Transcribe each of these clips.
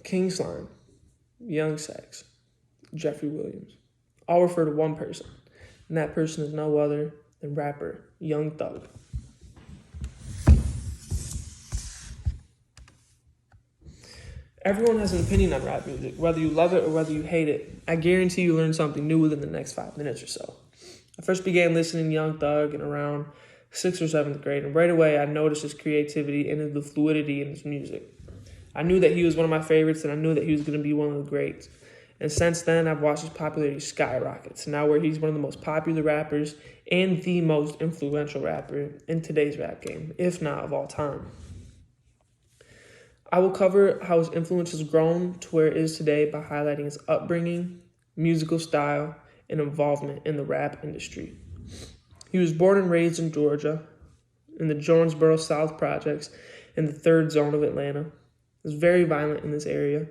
King Slime, Young Sex, Jeffrey Williams, all refer to one person, and that person is no other than rapper Young Thug. Everyone has an opinion on rap music, whether you love it or whether you hate it. I guarantee you learn something new within the next 5 minutes or so. I first began listening to Young Thug in around 6th or 7th grade, and right away I noticed his creativity and the fluidity in his music. I knew that he was one of my favorites, and I knew that he was going to be one of the greats. And since then, I've watched his popularity skyrocket to now where he's one of the most popular rappers and the most influential rapper in today's rap game, if not of all time. I will cover how his influence has grown to where it is today by highlighting his upbringing, musical style, and involvement in the rap industry. He was born and raised in Georgia, in the Jonesboro South Projects, in the 3rd zone of Atlanta. He was very violent in this area.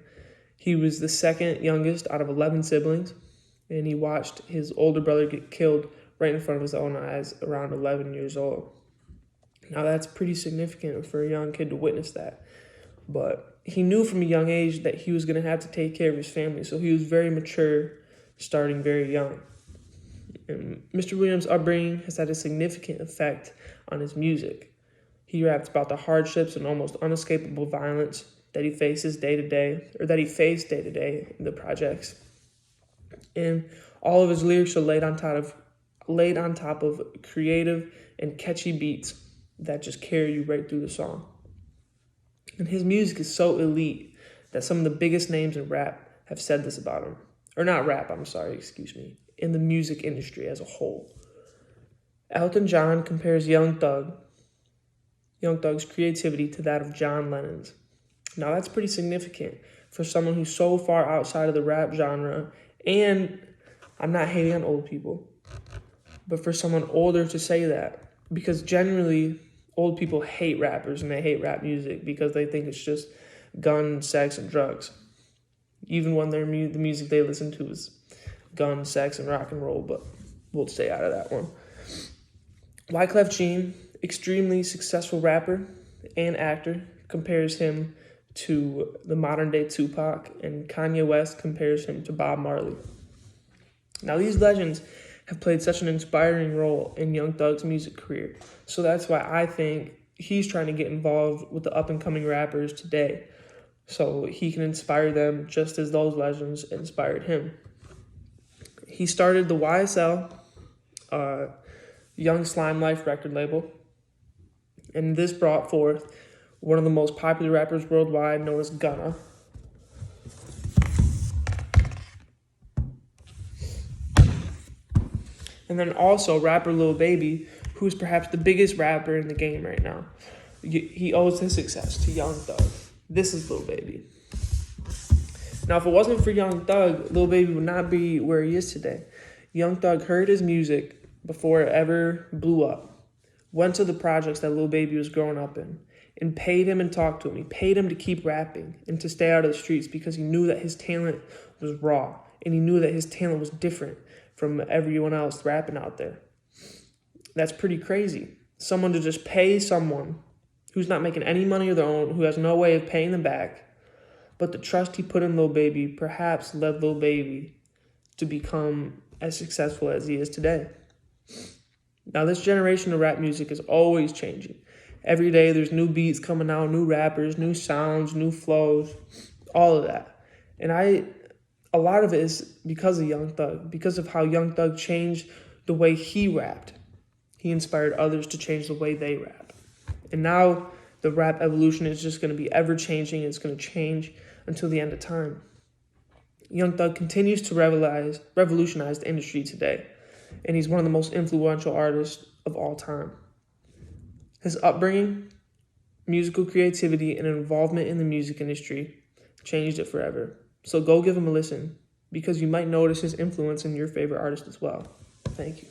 He was the second youngest out of 11 siblings, and he watched his older brother get killed right in front of his own eyes around 11 years old. Now that's pretty significant for a young kid to witness that. But he knew from a young age that he was going to have to take care of his family, so he was very mature, starting very young. And Mr. Williams' upbringing has had a significant effect on his music. He raps about the hardships and almost unescapable violence that he faces day to day, or that he faced day to day in the projects. And all of his lyrics are laid on top of creative and catchy beats that just carry you right through the song. And his music is so elite that some of the biggest names in rap have said this about him. Or not rap, in the music industry as a whole. Elton John compares Young Thug's creativity to that of John Lennon's. Now that's pretty significant for someone who's so far outside of the rap genre, and I'm not hating on old people, but for someone older to say that, because generally old people hate rappers and they hate rap music because they think it's just gun, sex, and drugs. Even when the music they listen to is gun, sex, and rock and roll, but we'll stay out of that one. Wyclef Jean, extremely successful rapper and actor, compares him to the modern-day Tupac, and Kanye West compares him to Bob Marley. Now, these legends have played such an inspiring role in Young Thug's music career. So that's why I think he's trying to get involved with the up-and-coming rappers today so he can inspire them just as those legends inspired him. He started the YSL, Young Slime Life record label, and this brought forth one of the most popular rappers worldwide known as Gunna. And then also rapper Lil Baby, who's perhaps the biggest rapper in the game right now. He owes his success to Young Thug. This is Lil Baby. Now, if it wasn't for Young Thug, Lil Baby would not be where he is today. Young Thug heard his music before it ever blew up, went to the projects that Lil Baby was growing up in, and paid him and talked to him. He paid him to keep rapping and to stay out of the streets because he knew that his talent was raw, and he knew that his talent was different from everyone else rapping out there. That's pretty crazy. Someone to just pay someone who's not making any money of their own, who has no way of paying them back, but the trust he put in Lil Baby perhaps led Lil Baby to become as successful as he is today. Now, this generation of rap music is always changing. Every day there's new beats coming out, new rappers, new sounds, new flows, all of that. And a lot of it is because of Young Thug, because of how Young Thug changed the way he rapped. He inspired others to change the way they rap. And now the rap evolution is just going to be ever-changing. It's going to change until the end of time. Young Thug continues to revolutionize the industry today, and he's one of the most influential artists of all time. His upbringing, musical creativity, and involvement in the music industry changed it forever. So go give him a listen, because you might notice his influence in your favorite artist as well. Thank you.